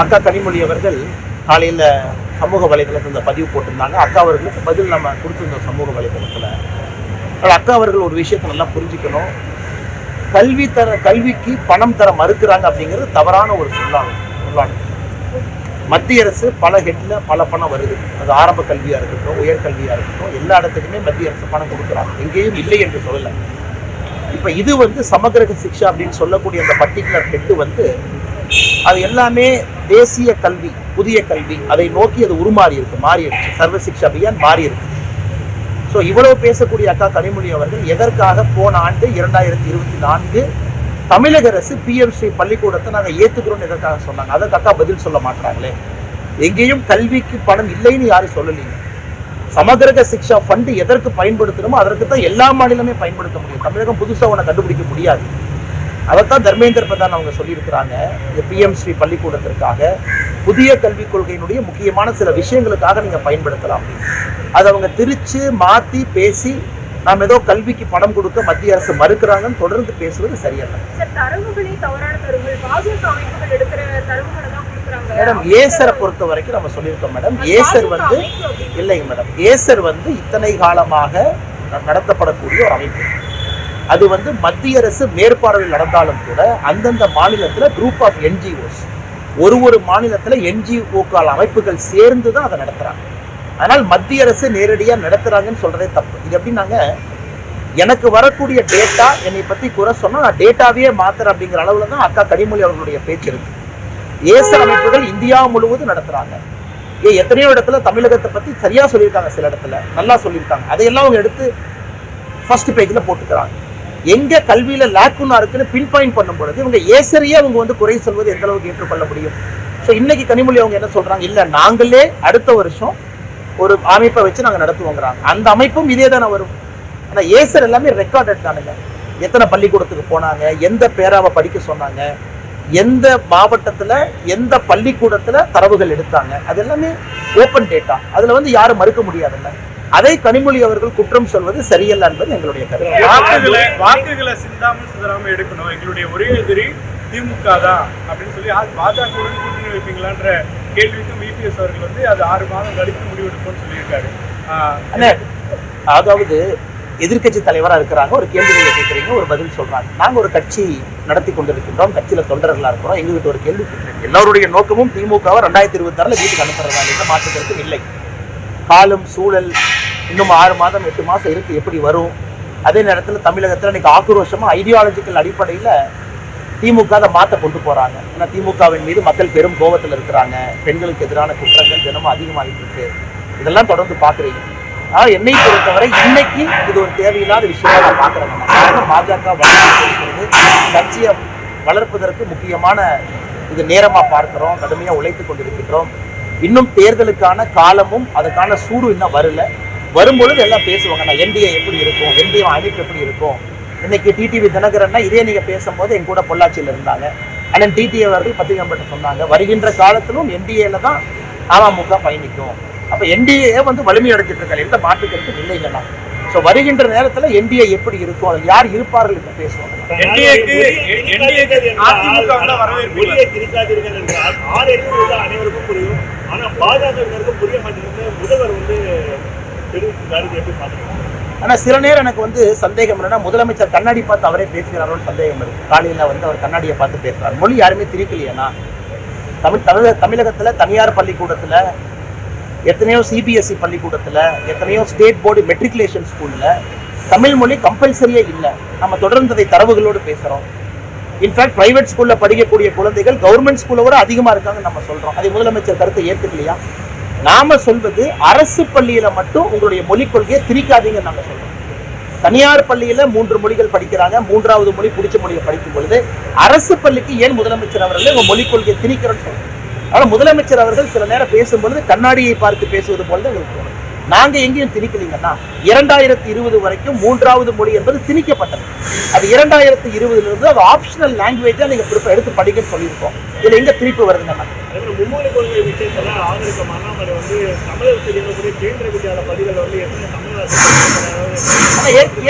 அக்கா கனிமொழி அவர்கள் காலையில் சமூக வலைதளத்தில் இந்த பதிவு போட்டிருந்தாங்க. அக்கா அவர்களுக்கு பதில் நம்ம கொடுத்துருந்தோம் சமூக வலைதளத்தில். அக்கா அவர்கள் ஒரு விஷயத்தை நல்லா புரிஞ்சுக்கணும். கல்விக்கு பணம் தர மறுக்கிறாங்க அப்படிங்கிறது தவறான ஒரு சொல்லாடு. மத்திய அரசு பல ஹெட்ல பல பணம் வருது. அது ஆரம்ப கல்வியாக இருக்கட்டும், உயர்கல்வியாக இருக்கட்டும், எல்லா இடத்துக்குமே மத்திய அரசு பணம் கொடுக்குறாங்க, எங்கேயும் இல்லை என்று சொல்லலை. இப்போ இது சமகிரக சிக்ஷா அப்படின்னு சொல்லக்கூடிய அந்த பர்டிகுலர் ஹெட்டு அது எல்லாமே தேசிய கல்வி, புதிய கல்வி, அதை நோக்கி அது மாறிடுச்சு. சர்வ சிக்ஷா அபியான் மாறி இருக்கு. ஸோ இவ்வளவு பேசக்கூடிய அக்கா கனிமொழி அவர்கள் எதற்காக போன ஆண்டு 2024 தமிழக அரசு பிஎம்ஸ்ரீ பள்ளிக்கூடத்தை நாங்கள் ஏற்றுக்கிறோம்னு எதற்காக சொன்னாங்க? அதற்கு அக்கா பதில் சொல்ல மாட்டாங்களே. எங்கேயும் கல்விக்கு பணம் இல்லைன்னு யாரும் சொல்லலைங்க. சமகிரக சிக்ஷா ஃபண்டு எதற்கு பயன்படுத்தணுமோ அதற்கு தான் எல்லா மாநிலமே பயன்படுத்த முடியும். தமிழகம் புதுசாக ஒன்று கண்டுபிடிக்க முடியாது. அதைத்தான் தர்மேந்திர பிரதான் அவங்க சொல்லியிருக்கிறாங்க. இந்த பிஎம்ஸ்ரீ பள்ளிக்கூடத்திற்காக புதிய கல்விக் கொள்கையினுடைய முக்கியமான சில விஷயங்களுக்காக நீங்கள் பயன்படுத்தலாம். அதை அவங்க திரிச்சு மாற்றி பேசி நாம் ஏதோ கல்விக்கு பணம் கொடுக்க மத்திய அரசு மறுக்கிறாங்கன்னு தொடர்ந்து பேசுவது சரியல்ல. மேடம் ஏசரை பொறுத்த வரைக்கும் நம்ம சொல்லியிருக்கோம் மேடம். ஏசர் இல்லைங்க மேடம். ஏசர் இத்தனை காலமாக நடத்தப்படக்கூடிய ஒரு அமைப்பு. அது மத்திய அரசு மேற்பார்வையில் நடந்தாலும் கூட அந்தந்த மாநிலத்தில் குரூப் ஆஃப் என்ஜிஓஸ், ஒரு மாநிலத்தில் என்ஜிஓக்கள் அமைப்புகள் சேர்ந்து தான் அதை நடத்துறாங்க. ஆனால் மத்திய அரசு நேரடியாக நடத்துறாங்கன்னு சொல்றதே தப்பு. இது எப்படின்னாங்க, எனக்கு வரக்கூடிய டேட்டா என்னை பத்தி குறை சொன்னா நான் டேட்டாவே மாத்துறேன் அப்படிங்கிற அளவுல தான் அக்கா கனிமொழி அவர்களுடைய பேச்சு இருக்கு. ஏசர் அமைப்புகள் இந்தியா முழுவதும் நடத்துறாங்க. எத்தனையோ இடத்துல தமிழகத்தை பத்தி சரியா சொல்லியிருக்காங்க, சில இடத்துல நல்லா சொல்லியிருக்காங்க. அதையெல்லாம் அவங்க எடுத்து ஃபர்ஸ்ட் பேஜ்ல போட்டுக்கிறாங்க. எங்க கல்வியில லேக்குன்னா இருக்குன்னு பின் பாயிண்ட் பண்ணும் பொழுது இவங்க ஏசரையே அவங்க குறை சொல்வது எந்த அளவுக்கு ஏற்றுக்கொள்ள முடியும்? ஸோ இன்னைக்கு கனிமொழி அவங்க என்ன சொல்றாங்க, இல்ல நாங்களே அடுத்த வருஷம் ஒரு அமைப்பை வச்சு நாங்கள் நடத்துவோங்கிறாங்க. அந்த அமைப்பும் இதே தானே வரும். ஆனால் ஏசர் எல்லாமே ரெக்கார்டட் தானுங்க. எத்தனை பள்ளிக்கூடத்துக்கு போனாங்க, எந்த பேராவை படிக்க சொன்னாங்க, எந்த மாவட்டத்தில் எந்த பள்ளிக்கூடத்தில் தரவுகள் எடுத்தாங்க, அது எல்லாமே ஓப்பன் டேட்டா. அதில் யாரும் மறுக்க முடியாதுல்ல. அதை கனிமொழி அவர்கள் குற்றம் சொல்வது சரியல்ல என்பது எங்களுடைய கருத்து. வாக்குகளை சிந்தாமல் சிதறாமல் எடுக்கணும். எங்களுடைய ஒரே எதிரி திமுக தான் அப்படின்னு சொல்லி பாஜகவுடன் கூட்டணி வைப்பீங்களான்ற கேள்விக்கும் விபிஎஸ் அவர்கள் அது 6 மாதம் கழித்து முடிவெடுப்போம்னு சொல்லியிருக்காரு. அதாவது எதிர்கட்சி தலைவராக இருக்கிறாங்க, ஒரு கேள்வி நீங்க கேட்குறீங்க, ஒரு பதில் சொல்றாங்க. நாங்கள் ஒரு கட்சி நடத்தி கொண்டிருக்கின்றோம், கட்சியில தொண்டர்களாக இருக்கிறோம். எங்ககிட்ட ஒரு கேள்வி கேட்குறேன். எல்லாருடைய நோக்கமும் திமுகவை 2026 வீட்டுக்கு அனுப்புறதா எந்த மாற்றத்திற்கும் இல்லை. காலம் சூழல் இன்னும் 6 மாதம் 8 மாதம் இருக்கு, எப்படி வரும்? அதே நேரத்தில் தமிழகத்தில் இன்னைக்கு ஆக்ரோஷமா ஐடியாலஜிக்கல் அடிப்படையில் திமுக அதை மாற்ற கொண்டு போறாங்க. ஏன்னா திமுகவின் மீது மக்கள் பெரும் கோபத்தில் இருக்கிறாங்க. பெண்களுக்கு எதிரான குற்றங்கள் தினமும் அதிகமாகிட்டு இருக்கு. இதெல்லாம் தொடர்ந்து பார்க்குறீங்க. ஆனால் என்னை பொறுத்தவரை இன்னைக்கு இது ஒரு தேவையில்லாத விஷயமா நான் பார்க்குறேங்க. பாஜக வளர்ச்சி கட்சியை வளர்ப்பதற்கு முக்கியமான இது நேரமாக பார்க்கிறோம், கடுமையாக உழைத்து கொண்டிருக்கின்றோம். இன்னும் தேர்தலுக்கான காலமும் அதுக்கான சூடு இன்னும் வரல. வரும்பொழுது எல்லாம் பேசுவாங்க, நான் என்டிஏ எப்படி இருக்கும், என்டிஏ அமைப்பு எப்படி இருக்கும். இன்னைக்கு டிடிவி தினகரன்னா இதே நீங்க பேசும்போது என் கூட பொள்ளாச்சியில் இருந்தாங்க. அண்ணன் டிடிவி அவர்கள் பத்திரிகை சொன்னாங்க, வருகின்ற காலத்திலும் என்டிஏல தான் அமமுக பயணிக்கும். அப்ப என்டிஏ வலிமை அடைஞ்சிட்டு இருக்காங்க, எந்த மாற்றுக்கிறது இல்லைங்கலாம். ஸோ வருகின்ற நேரத்தில் என்டிஏ எப்படி இருக்கும், அதில் யார் இருப்பார்கள் என்று பேசுவாங்க. அனைவருக்கும் புரியும், ஆனா பாஜகவினருக்கும் புரிய மாட்டேங்குது. முதல்வர் எப்படி பாக்குறீங்க? ஆனா சில நேரம் எனக்கு சந்தேகம் என்னன்னா, முதலமைச்சர் கண்ணாடி பார்த்து அவரே பேசுகிறாரோன்னு சந்தேகம் இருக்கு. காலையில அவர் கண்ணாடியை பார்த்து பேசுறாரு. மொழி யாருமே திரிக்கலையா? தமிழகத்துல தனியார் பள்ளிக்கூடத்துல, எத்தனையோ சிபிஎஸ்இ பள்ளிக்கூடத்துல, எத்தனையோ ஸ்டேட் போர்டு மெட்ரிகுலேஷன் ஸ்கூல்ல தமிழ் மொழி கம்பல்சரியே இல்லை. நம்ம தொடர்ந்து அதை தரவுகளோடு பேசுறோம். இன்ஃபேக்ட் பிரைவேட் ஸ்கூல்ல படிக்கக்கூடிய குழந்தைகள் கவர்மெண்ட் ஸ்கூல்ல கூட அதிகமா இருக்காங்கன்னு நம்ம சொல்றோம். அதை முதலமைச்சர் கருத்தை ஏற்றுக்கலையா? நாம சொல்வது அரசு பள்ளியில மட்டும் உங்களுடைய மொழிக் கொள்கையை திரிக்காதீங்கன்னு நாங்க சொல்றோம். தனியார் பள்ளியில 3 மொழிகள் படிக்கிறாங்க, 3வது மொழி பிடிச்ச மொழியை படிக்கும் பொழுது அரசு பள்ளிக்கு ஏன் முதலமைச்சர் அவர்கள் உங்க மொழிக் கொள்கையை திணிக்கிறோன்னு சொல்றோம். ஆனால் முதலமைச்சர் அவர்கள் சில நேரம் பேசும்பொழுது கண்ணாடியை பார்த்து பேசுவது போல தான் எங்களுக்கு தோணும். நாங்க எங்கேயும் திணிக்கலீங்கன்னா 2020 வரைக்கும் 3வது மொழி என்பது திணிக்கப்பட்டது. அது 2020 அது ஆப்ஷனல் லாங்குவேஜா நீங்க எடுத்து படிக்கன்னு சொல்லியிருக்கோம். இதுல எங்க திருப்பி வருதுன்னா மும்மொழி கொள்கை விஷயத்துல ஆதரிக்கும் அண்ணாமலை தமிழகத்தில் இருக்கக்கூடிய கேந்திர வித்யாலய பள்ளிகள்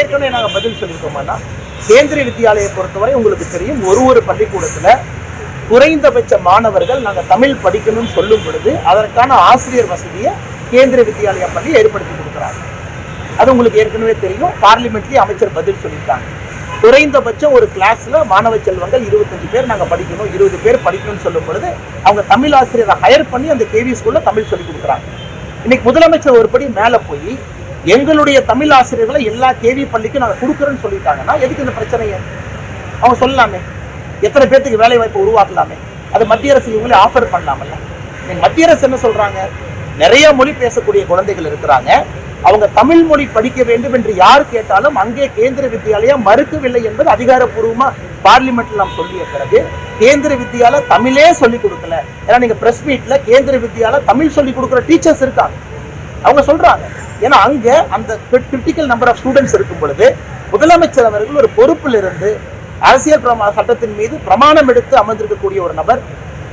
ஏற்கனவே நாங்க பதில் சொல்லியிருக்கோம்னா, கேந்திரிய வித்யாலயை பொறுத்தவரை உங்களுக்கு தெரியும், ஒரு பள்ளிக்கூடத்துல குறைந்தபட்ச மாணவர்கள் நாங்க தமிழ் படிக்கணும்னு சொல்லும் பொழுது அதற்கான ஆசிரியர் வசதியை கேந்திர வித்யாலயா பள்ளி ஏற்படுத்தி கொடுக்குறாங்க. அது உங்களுக்கு ஏற்கனவே தெரியும். பார்லிமெண்ட்லயே அமைச்சர் பதில் சொல்லியிருக்காங்க. குறைந்தபட்சம் ஒரு கிளாஸ்ல மாணவ செல்வங்கள் 25 பேர் நாங்க படிக்கணும், 20 பேர் படிக்கணும்னு சொல்லும் பொழுது அவங்க தமிழ் ஆசிரியரை ஹையர் பண்ணி அந்த கேவி ஸ்கூல்ல தமிழ் சொல்லி கொடுக்குறாங்க. இன்னைக்கு முதலமைச்சர் ஒருபடி மேல போய் எங்களுடைய தமிழ் ஆசிரியர்களை எல்லா கேவி பள்ளிக்கும் நாங்க கொடுக்குறோன்னு சொல்லிட்டாங்கன்னா எதுக்கு இந்த பிரச்சனையை அவங்க சொல்லலாமே? எத்தனை பேருக்கு வேலை வாய்ப்பு உருவாக்கலாமே? அது மத்திய அரசு இவங்களே ஆஃபர் பண்ணலாமல்ல. மத்திய அரசு என்ன சொல்றாங்க? நிறைய மொழி பேசக்கூடிய குழந்தைகள் இருக்கிறாங்க, அவங்க தமிழ் மொழி படிக்க வேண்டும் என்று யார் கேட்டாலும் அங்கே கேந்திர வித்யாலயா மறுக்கவில்லை என்பது அதிகாரப்பூர்வமா பார்லிமெண்ட்ல நாம் சொல்லிய பிறகு கேந்திர வித்யாலயா தமிழே சொல்லிக் கொடுக்கல. ஏன்னா நீங்க பிரஸ் மீட்ல கேந்திர வித்யாலயா தமிழ் சொல்லிக் கொடுக்குற டீச்சர்ஸ் இருக்காங்க, அவங்க சொல்றாங்க. ஏன்னா அங்க அந்த கிரிட்டிக்கல் நம்பர் ஆஃப் ஸ்டூடெண்ட்ஸ் இருக்கும் பொழுது முதலமைச்சர் அவர்கள் ஒரு பொறுப்பில் இருந்து அரசியல் சட்டத்தின் மீது பிரமாணம் எடுத்து அமர்ந்திருக்கக்கூடிய ஒரு நபர்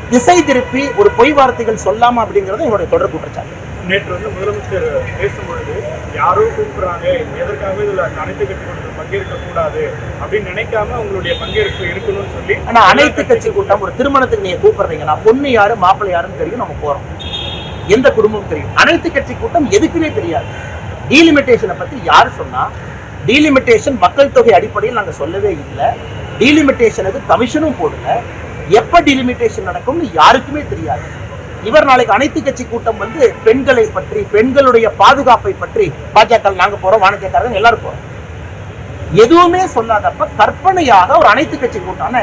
திசை திருப்பி ஒரு பொய் வார்த்தைகள் சொல்லாமா அப்படிங்கிறது எங்களுடைய தொடர் குற்றச்சாட்டு. நேற்று முதலமைச்சர் பேசும்பொழுது யாரோ கூப்பிடுறாங்க, எதற்காக இதுல அனைத்து கட்சி கூட்டத்தில் பங்கேற்க கூடாது அப்படின்னு நினைக்காம உங்களுடைய பங்கேற்பு இருக்கணும்னு சொல்லி. ஆனா அனைத்து கட்சி கூட்டம் ஒரு திருமணத்துக்கு நீங்க கூப்பிடுறீங்கன்னா பொண்ணு யாரு மாப்பிள்ளை யாருன்னு தெரியும், நம்ம போறோம், எந்த குடும்பம் தெரியும். அனைத்து கட்சி கூட்டம் எதுக்குமே தெரியாது. டீலிமிட்டேஷனை பத்தி யார் சொன்னா? டீலிமிட்டேஷன் மக்கள் தொகை அடிப்படையில் நாங்க சொல்லவே இல்லை. டீலிமிட்டேஷனுக்கு கமிஷனும் போடல. எப்ப டீலிமிட்டேஷன் நடக்கும்னு யாருக்குமே தெரியாது. இவர் நாளைக்கு அனைத்து கட்சி கூட்டம் பெண்களை பற்றி, பெண்களுடைய பாதுகாப்பை பற்றி, பாஜக நாங்க போறோம், வானதியக்காரங்க எல்லாரும் போறோம், எதுவுமே சொல்லாதப்ப கற்பனையாக ஒரு அனைத்து கட்சி கூட்டம்.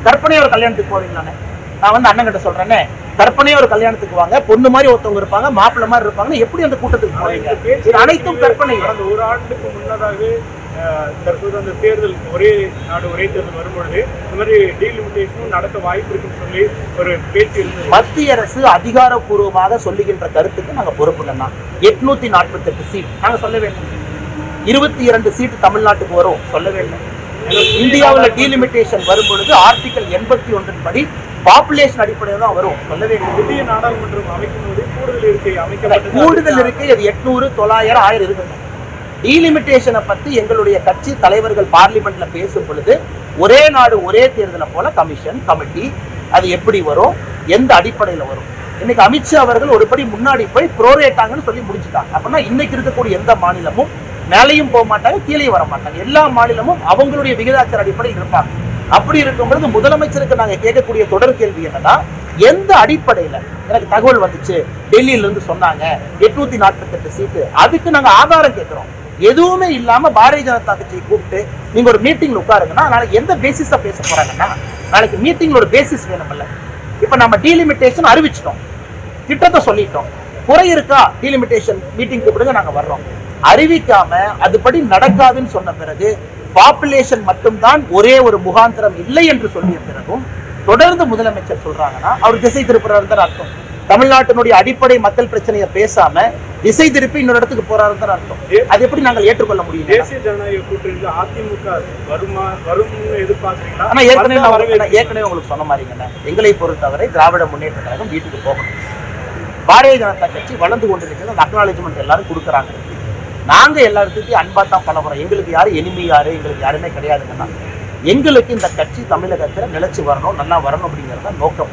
கற்பனையா ஒரு கல்யாணத்துக்கு போவீங்களானே? நான் அண்ணன் கிட்ட சொல்றேன்னே, கற்பனையா ஒரு கல்யாணத்துக்கு வாங்க, பொண்ணு மாதிரி ஒருத்தவங்க இருப்பாங்க, மாப்பிள்ளை மாதிரி இருப்பாங்க, எப்படி அந்த கூட்டத்துக்கு போவீங்க? இது அனைத்தும் கற்பனை. கடந்த ஒரு ஆண்டுக்கு முன்னதாக தற்போது அந்த தேர்தல் ஒரே நாடு ஒரே தேர்தல் வரும்பொழுது இந்த மாதிரி டீலிமிட்டேஷனும் நடக்க வாய்ப்பு இருக்குன்னு சொல்லி ஒரு பேச்சு இருந்தது. மத்திய அரசு அதிகாரப்பூர்வமாக சொல்லுகின்ற கருத்துக்கு நாங்க பொறுப்புங்கண்ணா. 848 சீட் நாங்க சொல்ல வேண்டும். 22 சீட் தமிழ்நாட்டுக்கு வரும் சொல்ல வேண்டும். இந்தியாவில் டீலிமிட்டேஷன் வரும் பொழுது ஆர்டிகல் 81 படி பாப்புலேஷன் அடிப்படையில் தான் வரும் சொல்ல வேண்டும். புதிய நாடாளுமன்றம் அமைக்கும் போது கூடுதல் இருக்கை அமைக்கப்பட்டது. கூடுதல் இருக்கை அது 800, 900, 1000 இருக்குங்க. டீலிமிட்டேஷனை பத்தி எங்களுடைய கட்சி தலைவர்கள் பார்லிமெண்ட்ல பேசும் பொழுது ஒரே நாடு ஒரே தேர்தலை போல கமிஷன் கமிட்டி அது எப்படி வரும், எந்த அடிப்படையில் வரும். இன்னைக்கு அமித்ஷா அவர்கள் ஒருபடி முன்னாடி போய் ப்ரோரேட்டாங்கன்னு சொல்லி முடிச்சுட்டாங்க. அப்படின்னா இன்னைக்கு இருக்கக்கூடிய எந்த மாநிலமும் மேலையும் போக மாட்டாங்க, கீழே வர மாட்டாங்க. எல்லா மாநிலமும் அவங்களுடைய விகிதாச்சார அடிப்படையில் இருப்பாங்க. அப்படி இருக்கும் பொழுது முதலமைச்சருக்கு நாங்க கேட்கக்கூடிய தொடர் கேள்வி என்னன்னா, எந்த அடிப்படையில எனக்கு தகவல் வந்துச்சு, டெல்லியில இருந்து சொன்னாங்க 848 சீட்டு, அதுக்கு நாங்க ஆதாரம் கேட்கிறோம். எதுவுமே இல்லாம பாரதிய ஜனதா கட்சியை கூப்பிட்டு நீங்க ஒரு மீட்டிங்ல உட்காருங்கன்னா நாளைக்கு எந்த பேசிஸா பேச போறாங்கன்னா, நாளைக்கு மீட்டிங்ல ஒரு பேசிஸ் வேணும்ல. இப்ப நம்ம டீலிமிட்டேஷன் அறிவிச்சிட்டோம், திட்டத்தை சொல்லிட்டோம், குறை இருக்கா டீலிமிட்டேஷன் மீட்டிங் கூப்பிடுங்க நாங்க வர்றோம். அறிவிக்காம அதுபடி நடக்காதுன்னு சொன்ன பிறகு பாப்புலேஷன் மட்டும்தான் ஒரே ஒரு முகாந்திரம் இல்லை என்று சொல்லிய பிறகும் தொடர்ந்து முதலமைச்சர் சொல்றாங்கன்னா அவர் திசை திருப்புறாருன்னு அர்த்தம். தமிழ்நாட்டினுடைய அடிப்படை மக்கள் பிரச்சனையை பேசாம திசை திருப்பி இன்னொரு இடத்துக்கு போறாருன்னு அர்த்தம். அது எப்படி நாங்கள் ஏற்றுக்கொள்ள முடியும்? தேசிய ஜனநாயக கூட்டணியில் அதிமுக வரும்னு எதிர்பார்க்கிறீங்களா? ஆனா ஏற்கனவே உங்களுக்கு சொன்ன மாதிரிங்க, எங்களை பொறுத்தவரை திராவிட முன்னேற்ற கழகம் வீட்டுக்கு போகணும். பாரதிய ஜனதா கட்சி வளர்ந்து கொண்டிருக்கிறது, அந்த அக்னாலஜ்மெண்ட் எல்லாரும் கொடுக்குறாங்க. நாங்க எல்லாருக்கும் அன்பா தான் பழகிறோம். எங்களுக்கு யாரும் எனிமி யாரு, எங்களுக்கு யாருமே கிடையாதுங்கன்னா. எங்களுக்கு இந்த கட்சி தமிழகத்தில் நிலைச்சு வரணும், நல்லா வரணும் அப்படிங்கிறத நோக்கம்.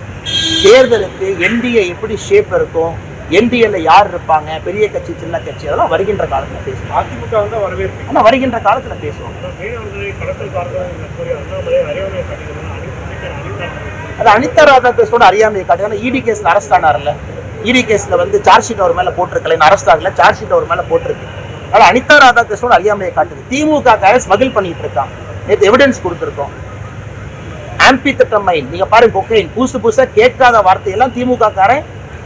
தேர்தலுக்கு என்டிஏ எப்படி ஷேப் இருக்கும், என்டிஏல யார் இருப்பாங்க, பெரிய கட்சி சின்ன கட்சி, அதெல்லாம் வருகின்ற காலத்துல பேசுவோம். அதிமுக வந்து வரவேற்பு, ஆனா வருகின்ற காலத்துல பேசுவோம். அது அனிதா ராதாகிருஷ்ணனோட அறியாமையை காட்டுங்க. இடி கேஸ்ல அரெஸ்ட் ஆனார்ல, இடி கேஸ்ல சார்ஜ் ஷீட் அவர் மேல போட்டிருக்கல, அரெஸ்ட் ஆகல, சார்ஜ் ஷீட் அவர் மேல போட்டிருக்கு. அதனால அனிதா ராதாகிருஷ்ணனோட அறியாமையை காட்டுது. திமுக ஸ்மகிள் பண்ணிட்டு இருக்கான். நேற்று எவிடன்ஸ் கொடுத்துருக்கோம். ஆம்பிதட்டமைன் நீங்க பாருங்க, கொக்கைன் புதுசா கேட்காத வார்த்தையெல்லாம் திமுக காரன்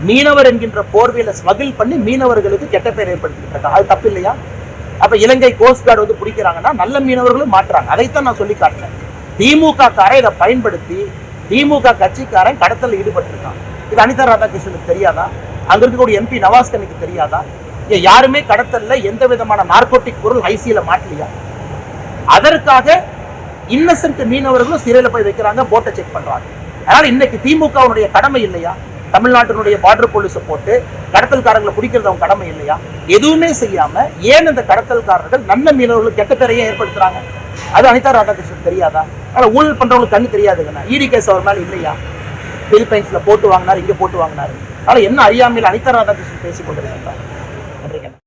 மீனவர் என்கின்ற போர்வையில ஸ்மகிள் பண்ணி மீனவர்களுக்கு கெட்ட பேர் ஏற்படுத்திட்டு இருக்காங்க. அது தப்பு இல்லையா? அப்ப இலங்கை கோஸ்ட் கார்டு பிடிக்கிறாங்கன்னா நல்ல மீனவர்களும் மாற்றுறாங்க. அதைத்தான் நான் சொல்லி காட்டினேன். திமுக காரன் இதை பயன்படுத்தி திமுக கட்சிக்காரன் கடத்தல ஈடுபட்டு இருக்கான். இது அனிதா ராதாகிருஷ்ணனுக்கு தெரியாதா? அங்க இருக்கக்கூடிய எம்பி நவாஸ்கனுக்கு தெரியாதா? யாருமே கடத்தல்ல எந்த விதமான நார்கோட்டிக் பொருள் ஐசியில மாட்டலையா? அதற்காக இன்னசென்ட் மீனவர்களும் சிறையில போய் வைக்கிறாங்க, போட்டை செக் பண்றாங்க. அதனால இன்னைக்கு திமுகவுடைய கடமை இல்லையா? தமிழ்நாட்டினுடைய பார்டர் போலீஸை போட்டு கடத்தல்காரங்களை பிடிக்கிறது அவங்க கடமை இல்லையா? எதுவுமே செய்யாம ஏன் இந்த கடத்தல்காரர்கள் நல்ல மீனவர்களுக்கு கெட்ட பேரையே ஏற்படுத்துறாங்க? அது அனிதா ராதாகிருஷ்ணன் தெரியாதா? ஆனா ஊழல் பண்றவங்களுக்கு கண்ணு தெரியாதுங்கண்ணா. இடி கேஸ் அவர் மேல இல்லையா? பிலிப்பைன்ஸ்ல போட்டு வாங்கினார், இங்க போட்டு வாங்கினாரு. அதனால என்ன அறியாமையில் அனிதா ராதாகிருஷ்ணன் பேசிக் கொண்டிருக்கின்றார். நன்றிங்க.